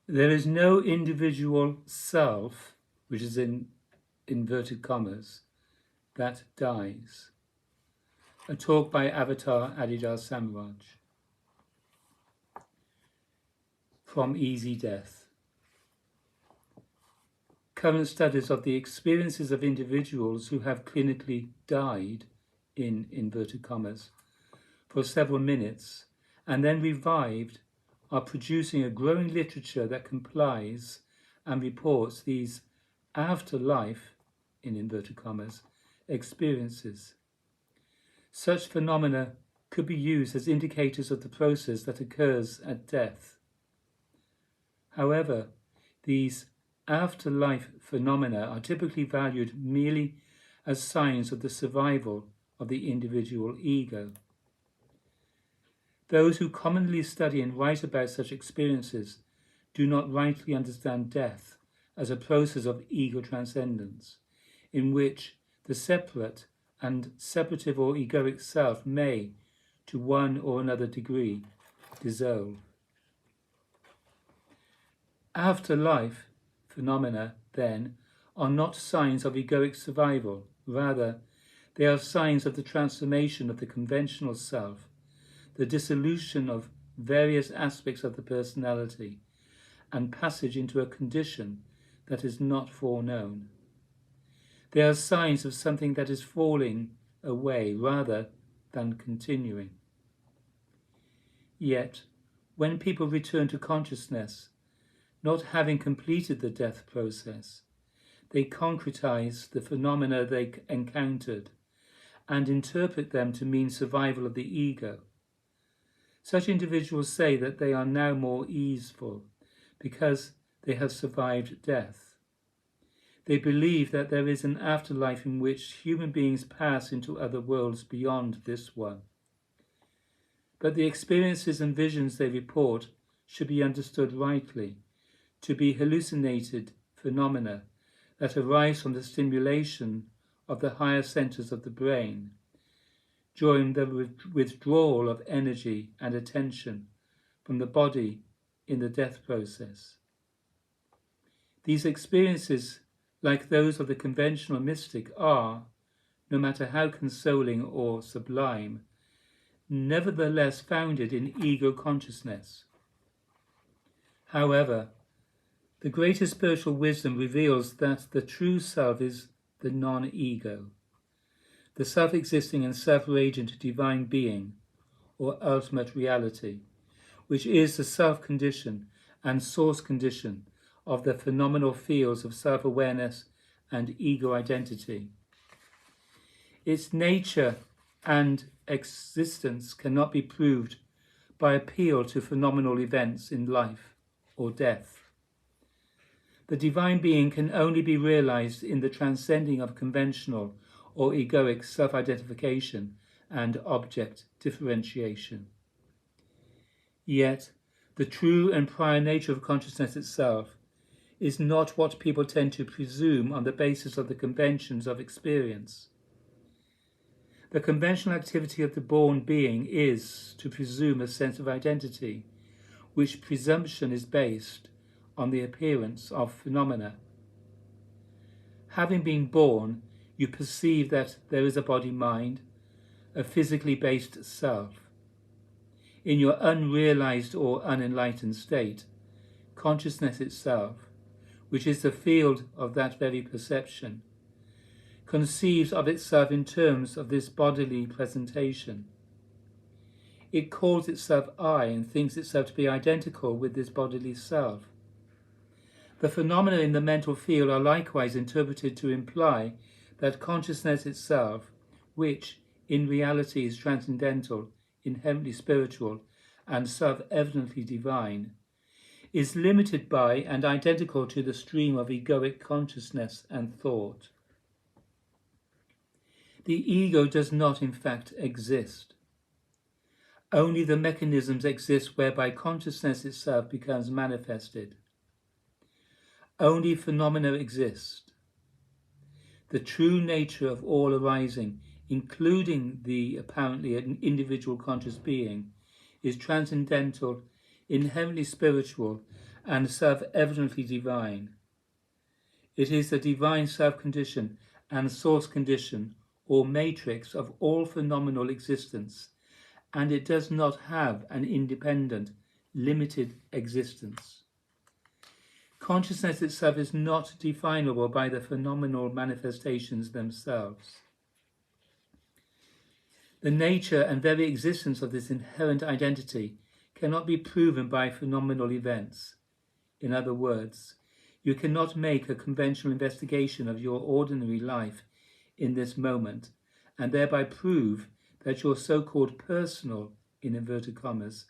There is no individual self, which is in inverted commas, that dies. A talk by Avatar Adidar Samraj. From Easy Death. Current studies of the experiences of individuals who have clinically died, in inverted commas, for several minutes and then revived are producing a growing literature that complies and reports these afterlife, in inverted commas, experiences. Such phenomena could be used as indicators of the process that occurs at death. However, these afterlife phenomena are typically valued merely as signs of the survival of the individual ego. Those who commonly study and write about such experiences do not rightly understand death as a process of ego transcendence, in which the separate and separative or egoic self may, to one or another degree, dissolve. Afterlife phenomena, then, are not signs of egoic survival. Rather, they are signs of the transformation of the conventional self, the dissolution of various aspects of the personality, and passage into a condition that is not foreknown. They are signs of something that is falling away rather than continuing. Yet, when people return to consciousness, not having completed the death process, they concretize the phenomena they encountered and interpret them to mean survival of the ego. Such individuals say that they are now more easeful because they have survived death. They believe that there is an afterlife in which human beings pass into other worlds beyond this one. But the experiences and visions they report should be understood rightly to be hallucinated phenomena that arise from the stimulation of the higher centers of the brain during the withdrawal of energy and attention from the body in the death process. These experiences, like those of the conventional mystic, are, no matter how consoling or sublime, nevertheless founded in ego consciousness. However, the greater spiritual wisdom reveals that the true self is the non-ego, the self-existing and self-radiant divine being, or ultimate reality, which is the self-condition and source condition of the phenomenal fields of self-awareness and ego identity. Its nature and existence cannot be proved by appeal to phenomenal events in life or death. The divine being can only be realized in the transcending of conventional or egoic self-identification and object differentiation. Yet, the true and prior nature of consciousness itself is not what people tend to presume on the basis of the conventions of experience. The conventional activity of the born being is to presume a sense of identity, which presumption is based on the appearance of phenomena. Having been born, you perceive that there is a body-mind, a physically based self. In your unrealized or unenlightened state, consciousness itself, which is the field of that very perception, conceives of itself in terms of this bodily presentation. It calls itself I and thinks itself to be identical with this bodily self. The phenomena in the mental field are likewise interpreted to imply that consciousness itself, which in reality is transcendental, inherently spiritual, and self-evidently divine, is limited by and identical to the stream of egoic consciousness and thought. The ego does not in fact exist. Only the mechanisms exist whereby consciousness itself becomes manifested. Only phenomena exist. The true nature of all arising, including the apparently individual conscious being, is transcendental, inherently spiritual, and self-evidently divine. It is the divine self-condition and source condition or matrix of all phenomenal existence, and it does not have an independent, limited existence. Consciousness itself is not definable by the phenomenal manifestations themselves. The nature and very existence of this inherent identity cannot be proven by phenomenal events. In other words, you cannot make a conventional investigation of your ordinary life in this moment and thereby prove that your so-called personal, in inverted commas,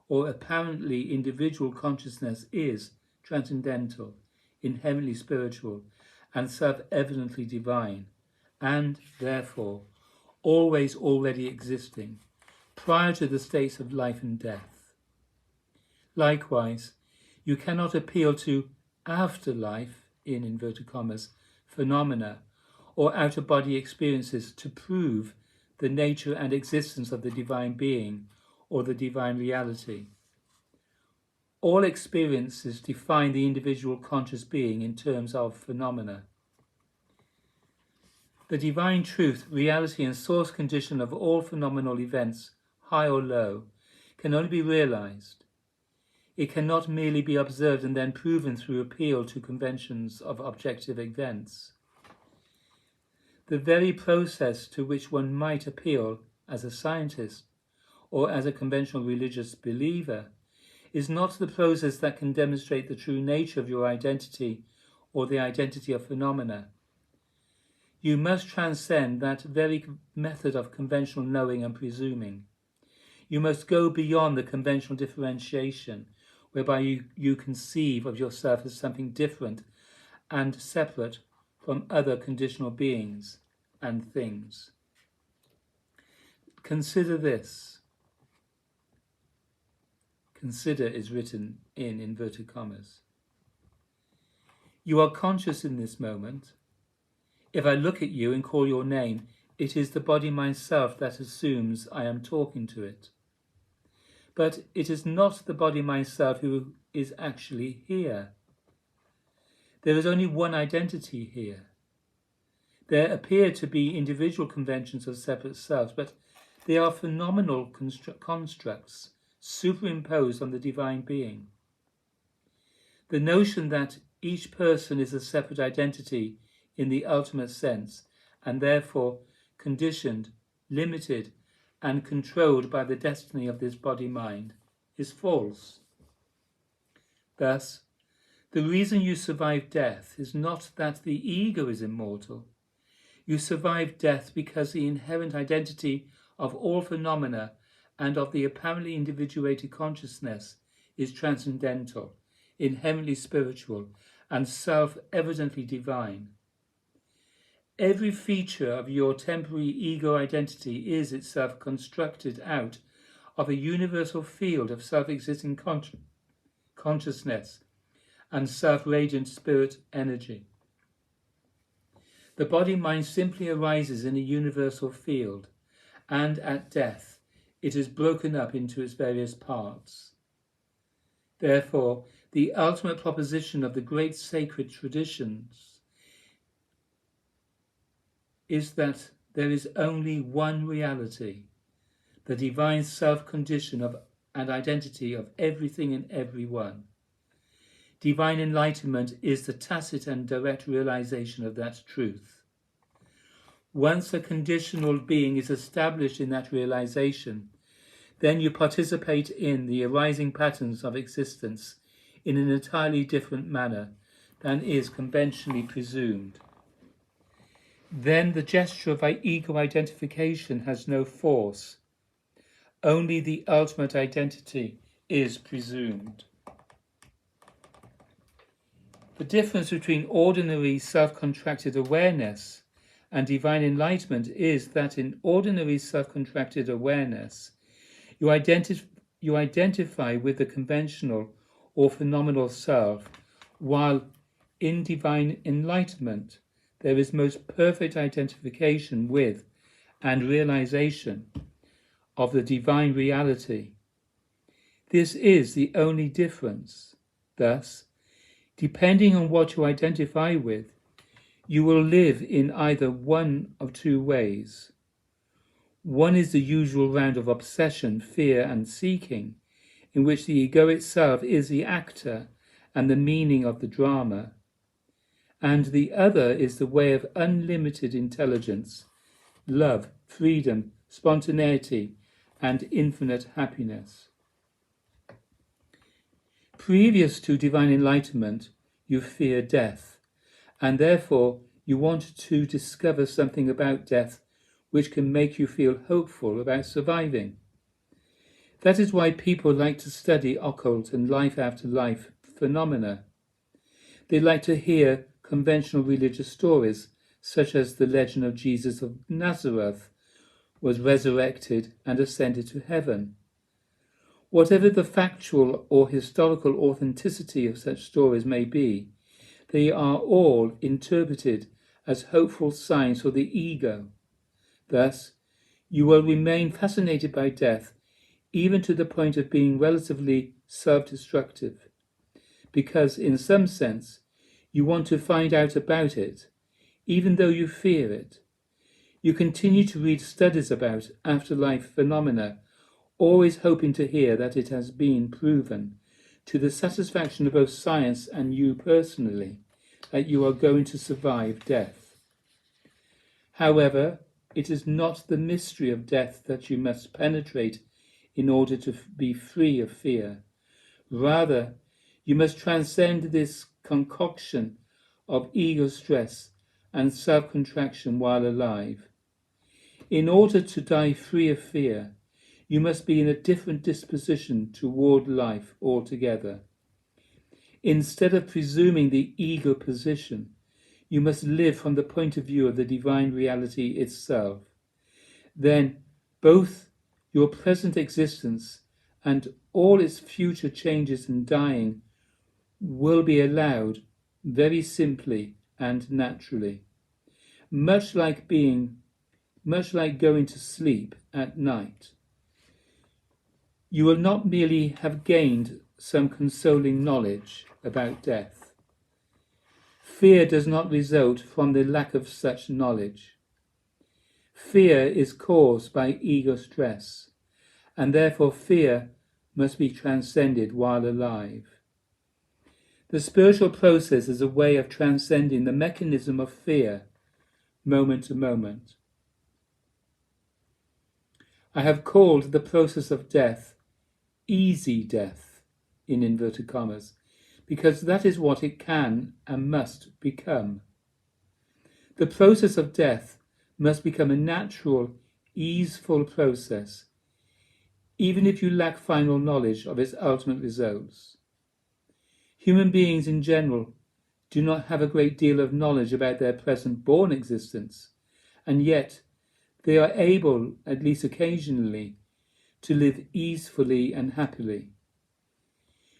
or apparently individual consciousness is transcendental, inherently spiritual, and self-evidently divine, and therefore always already existing, prior to the states of life and death. Likewise, you cannot appeal to afterlife, in inverted commas, phenomena, or out-of-body experiences to prove the nature and existence of the divine being or the divine reality. All experiences define the individual conscious being in terms of phenomena. The divine truth, reality, and source condition of all phenomenal events, high or low, can only be realized. It cannot merely be observed and then proven through appeal to conventions of objective events. The very process to which one might appeal as a scientist or as a conventional religious believer is not the process that can demonstrate the true nature of your identity or the identity of phenomena. You must transcend that very method of conventional knowing and presuming. You must go beyond the conventional differentiation, whereby you conceive of yourself as something different and separate from other conditional beings and things. Consider this. Consider is written in inverted commas. You are conscious in this moment. If I look at you and call your name, it is the body-mind self that assumes I am talking to it. But it is not the body-mind self who is actually here. There is only one identity here. There appear to be individual conventions of separate selves, but they are phenomenal constructs superimposed on the divine being. The notion that each person is a separate identity in the ultimate sense, and therefore conditioned, limited, and controlled by the destiny of this body-mind, is false. Thus, the reason you survive death is not that the ego is immortal. You survive death because the inherent identity of all phenomena and of the apparently individuated consciousness is transcendental, inherently spiritual, and self-evidently divine. Every feature of your temporary ego identity is itself constructed out of a universal field of self-existing consciousness and self-radiant spirit energy. The body-mind simply arises in a universal field, and at death it is broken up into its various parts. Therefore, the ultimate proposition of the great sacred traditions is that there is only one reality, the divine self-condition of and identity of everything and everyone. Divine enlightenment is the tacit and direct realization of that truth. Once a conditional being is established in that realization, then you participate in the arising patterns of existence in an entirely different manner than is conventionally presumed. Then the gesture of ego identification has no force. Only the ultimate identity is presumed. The difference between ordinary self-contracted awareness and divine enlightenment is that in ordinary self-contracted awareness, you identify with the conventional or phenomenal self, while in divine enlightenment, there is most perfect identification with and realization of the divine reality. This is the only difference. Thus, depending on what you identify with, you will live in either one of two ways. One is the usual round of obsession, fear, and seeking, in which the ego itself is the actor and the meaning of the drama. And the other is the way of unlimited intelligence, love, freedom, spontaneity, and infinite happiness. Previous to divine enlightenment, you fear death, and therefore you want to discover something about death which can make you feel hopeful about surviving. That is why people like to study occult and life after life phenomena. They like to hear conventional religious stories, such as the legend of Jesus of Nazareth was resurrected and ascended to heaven. Whatever the factual or historical authenticity of such stories may be, they are all interpreted as hopeful signs for the ego. Thus, you will remain fascinated by death, even to the point of being relatively self-destructive, because in some sense you want to find out about it, even though you fear it. You continue to read studies about afterlife phenomena, always hoping to hear that it has been proven, to the satisfaction of both science and you personally, that you are going to survive death. However, it is not the mystery of death that you must penetrate in order to be free of fear. Rather, you must transcend this concoction of ego stress and self-contraction while alive. In order to die free of fear, you must be in a different disposition toward life altogether. Instead of presuming the ego position, you must live from the point of view of the divine reality itself. Then both your present existence and all its future changes and dying will be allowed very simply and naturally, much like going to sleep at night. You will not merely have gained some consoling knowledge about death. Fear does not result from the lack of such knowledge. Fear is caused by ego stress, and therefore fear must be transcended while alive. The spiritual process is a way of transcending the mechanism of fear, moment to moment. I have called the process of death easy death, in inverted commas, because that is what it can and must become. The process of death must become a natural, easeful process, even if you lack final knowledge of its ultimate results. Human beings in general do not have a great deal of knowledge about their present born existence, and yet they are able, at least occasionally, to live easefully and happily.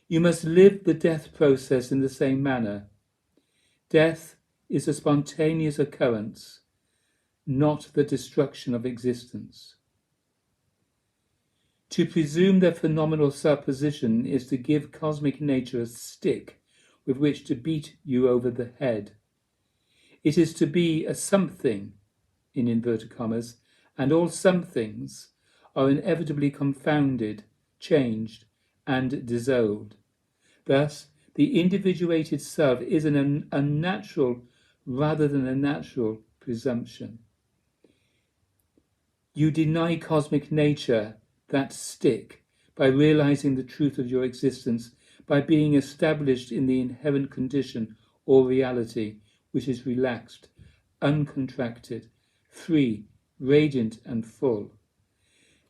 You must live the death process in the same manner. Death is a spontaneous occurrence, not the destruction of existence. To presume their phenomenal self-position is to give cosmic nature a stick with which to beat you over the head. It is to be a something, in inverted commas, and all somethings are inevitably confounded, changed, and dissolved. Thus, the individuated self is an unnatural rather than a natural presumption. You deny cosmic nature that stick by realizing the truth of your existence, by being established in the inherent condition or reality which is relaxed, uncontracted, free, radiant, and full.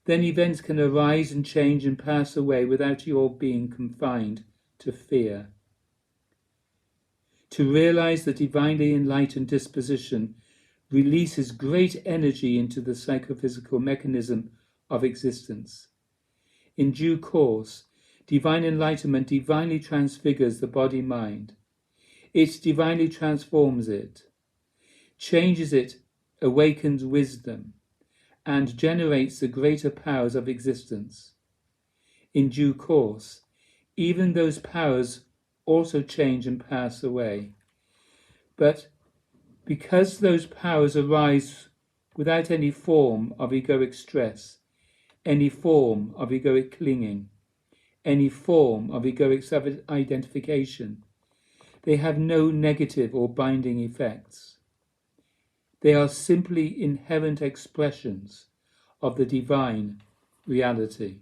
Then events can arise and change and pass away without your being confined to fear. To realize the divinely enlightened disposition releases great energy into the psychophysical mechanism of existence. In due course, divine enlightenment divinely transfigures the body-mind. It divinely transforms it, changes it, awakens wisdom, and generates the greater powers of existence. In due course, even those powers also change and pass away. But because those powers arise without any form of egoic stress, any form of egoic clinging, any form of egoic self-identification, they have no negative or binding effects. They are simply inherent expressions of the divine reality.